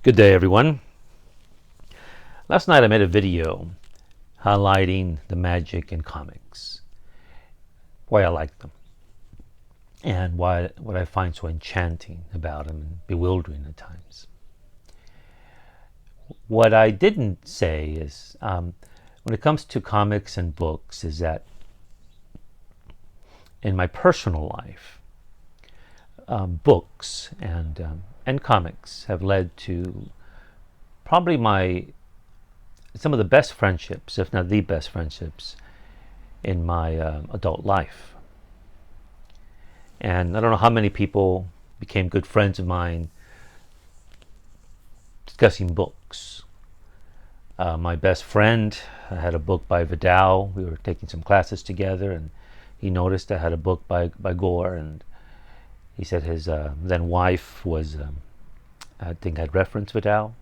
Good day, everyone. Last night I made a video highlighting the magic in comics, why I like them, and what I find so enchanting about them and bewildering at times. What I didn't say is, when it comes to comics and books, is that in my personal life, books and comics have led to probably some of the best friendships, if not the best friendships, in my adult life. And I don't know how many people became good friends of mine discussing books. My best friend had a book by Vidal. We were taking some classes together, and he noticed I had a book by Gore, and he said his then wife was, I think, had referenced Vidal,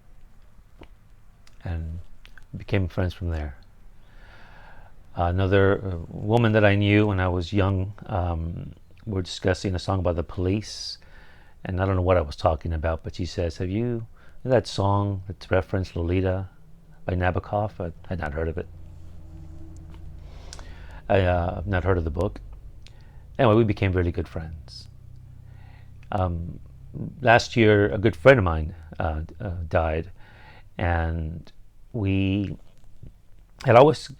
and became friends from there. Another woman that I knew when I was young, we're discussing a song about the Police, and I don't know what I was talking about, but she says, "Have you that song that's referenced Lolita by Nabokov?" I had not heard of it. I've not heard of the book. Anyway, we became really good friends. Last year, a good friend of mine died, and we had always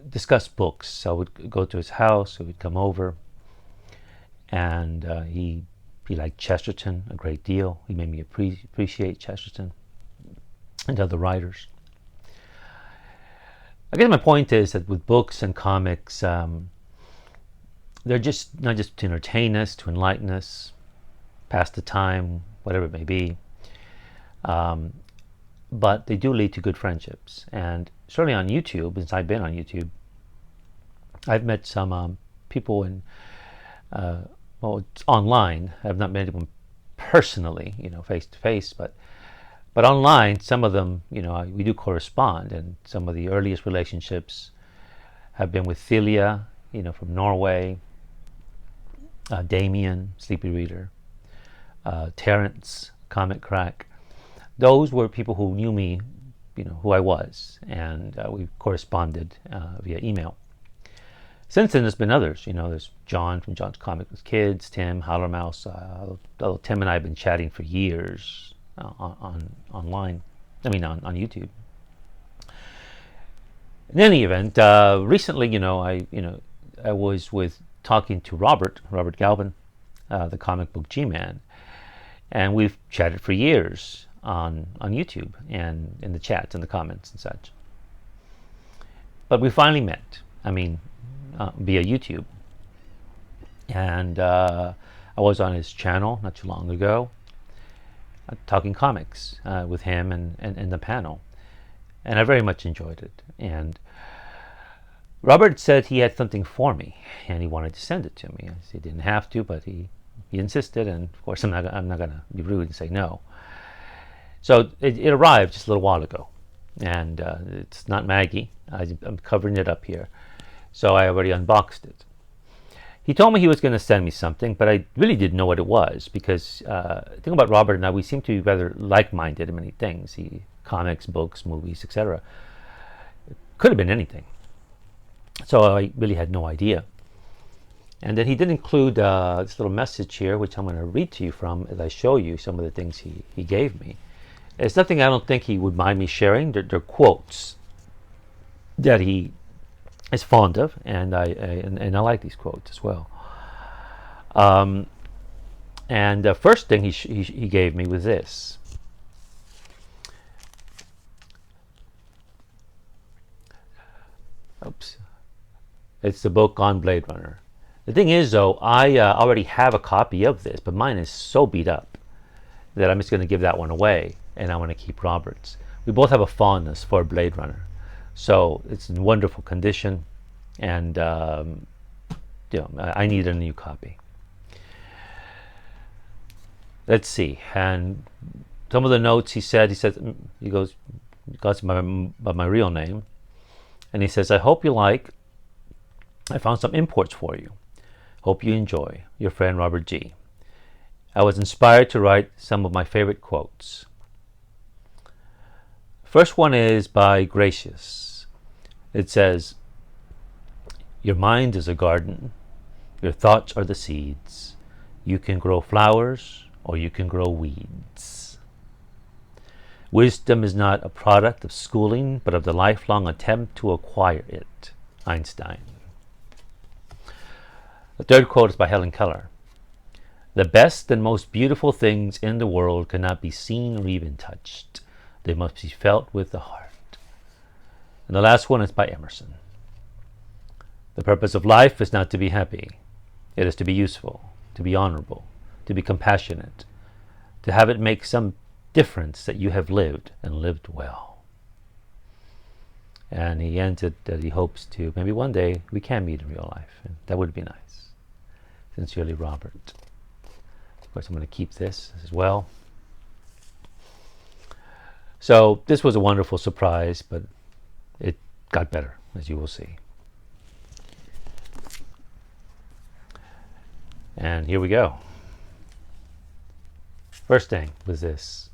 discussed books. So I would go to his house, he would come over, and he liked Chesterton a great deal. He made me appreciate Chesterton and other writers. I guess my point is that with books and comics, they're just not just to entertain us, to enlighten us, pass the time, whatever it may be. But they do lead to good friendships. And certainly on YouTube, since I've been on YouTube, I've met some people it's online. I've not met them personally, face to face, but online, some of them, we do correspond. And some of the earliest relationships have been with Celia, from Norway, Damien, Sleepy Reader, Terrence, Comic Crack. Those were people who knew me, who I was, and we corresponded via email. Since then, there's been others. There's John from John's Comic with Kids, Tim, Howlermouse. Although Tim and I have been chatting for years online. I mean, on YouTube. In any event, recently, I was talking to Robert Galvin, the comic book G-Man, and we've chatted for years on YouTube and in the chats and the comments and such. But we finally met. Via YouTube, and I was on his channel not too long ago, talking comics with him and the panel, and I very much enjoyed it. And Robert said he had something for me, and he wanted to send it to me. He didn't have to, but he insisted, and of course I'm not going to be rude and say no. So it arrived just a little while ago, and it's not Maggie. I'm covering it up here. So I already unboxed it. He told me he was going to send me something, but I really didn't know what it was, because the thing about Robert and I, we seem to be rather like-minded in many things. Comics, books, movies, etc. It could have been anything. So I really had no idea. And then he did include this little message here, which I'm going to read to you from as I show you some of the things he gave me. It's nothing I don't think he would mind me sharing. They're quotes that he is fond of, and I like these quotes as well. And the first thing he gave me was this. Oops. It's the book on Blade Runner. The thing is, though, I already have a copy of this, but mine is so beat up that I'm just going to give that one away, and I want to keep Robert's. We both have a fondness for Blade Runner. So it's in wonderful condition, and I need a new copy. Let's see. And some of the notes he goes by my real name, and he says, "I hope you like. I found some imports for you. Hope you enjoy. Your friend Robert G. I was inspired to write some of my favorite quotes. First one is by Gracious. It says, your mind is a garden. Your thoughts are the seeds. You can grow flowers or you can grow weeds. Wisdom is not a product of schooling, but of the lifelong attempt to acquire it. Einstein. The third quote is by Helen Keller. The best and most beautiful things in the world cannot be seen or even touched. They must be felt with the heart. And the last one is by Emerson. The purpose of life is not to be happy. It is to be useful, to be honorable, to be compassionate, to have it make some difference that you have lived and lived well. And he ends it that he hopes to, maybe one day we can meet in real life. And that would be nice. Sincerely, Robert. Of course, I'm going to keep this as well. So this was a wonderful surprise, but it got better, as you will see. And here we go. First thing was this.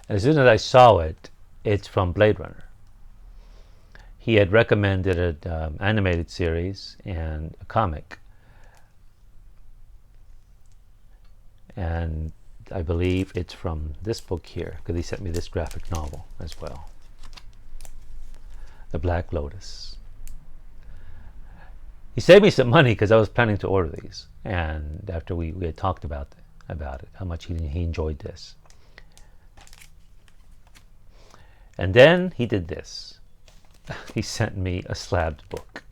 And as soon as I saw it, it's from Blade Runner. He had recommended an animated series and a comic. And I believe it's from this book here, because he sent me this graphic novel as well. The Black Lotus. He saved me some money because I was planning to order these. And after we had talked about it, how much he enjoyed this. And then he did this. He sent me a slabbed book.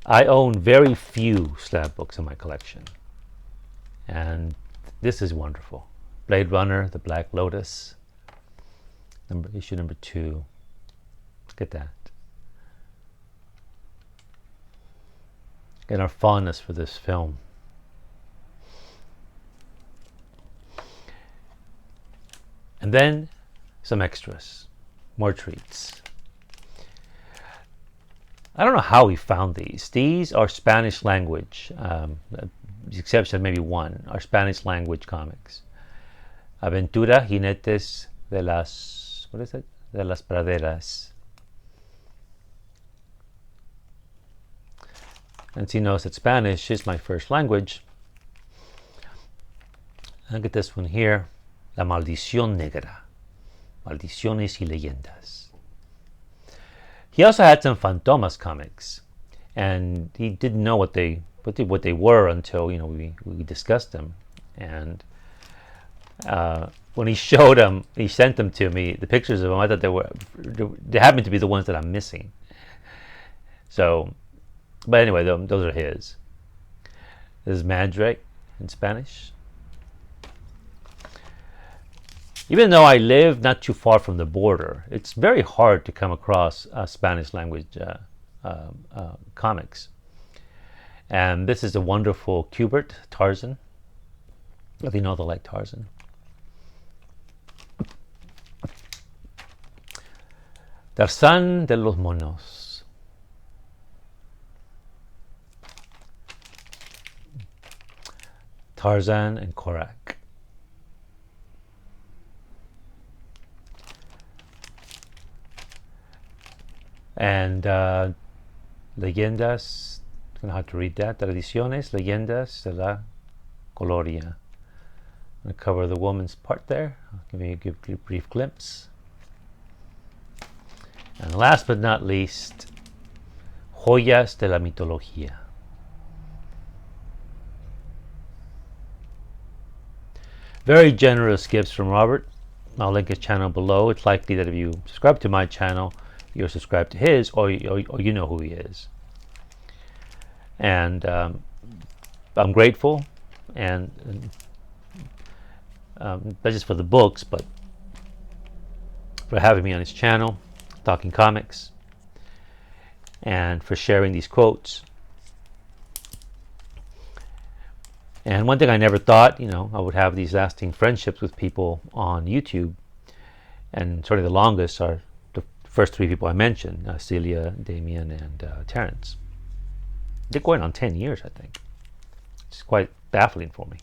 I own very few slab books in my collection. And this is wonderful. Blade Runner, The Black Lotus, issue number 2. Look at that. And our fondness for this film. And then some extras, more treats. I don't know how he found these. These are Spanish language, the exception of maybe one, are Spanish language comics. Aventura Jinetes de las, what is it? De las Praderas. And he knows that Spanish is my first language. Look at this one here. La Maldición Negra. Maldiciones y Leyendas. He also had some Fantomas comics. And he didn't know what they were until we discussed them. And when he showed them, he sent them to me, the pictures of them, I thought they happened to be the ones that I'm missing. So, but anyway, those are his. This is Mandrake in Spanish. Even though I live not too far from the border, it's very hard to come across Spanish language comics. And this is a wonderful Kubert, Tarzan. If you know they like Tarzan. Tarzán de los Monos. Tarzan and Korak. And leyendas, I don't know how to read that. Tradiciones, leyendas de la Coloria. I'm going to cover the woman's part there. I'll give you a brief glimpse. And last but not least, Joyas de la Mitología. Very generous gifts from Robert. I'll link his channel below. It's likely that if you subscribe to my channel, you're subscribed to his, or you know who he is. And I'm grateful, and not just for the books, but for having me on his channel, Talking Comics, and for sharing these quotes. And one thing I never thought, I would have these lasting friendships with people on YouTube, and sort of the longest are the first 3 people I mentioned, Celia, Damien, and Terrence. They're going on 10 years, I think. It's quite baffling for me.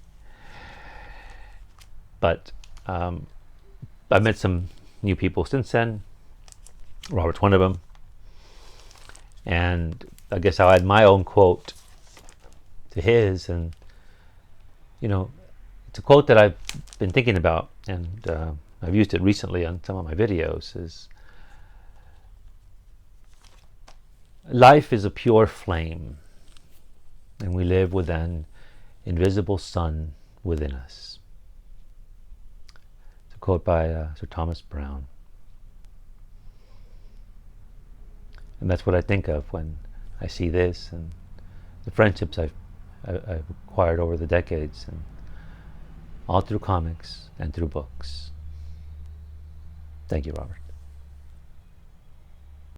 But I met some new people since then. Robert's one of them. And I guess I'll add my own quote to his. And, it's a quote that I've been thinking about, and I've used it recently on some of my videos, is life is a pure flame, and we live with an invisible sun within us. It's a quote by Sir Thomas Browne. And that's what I think of when I see this and the friendships I've acquired over the decades, and all through comics and through books. Thank you, Robert.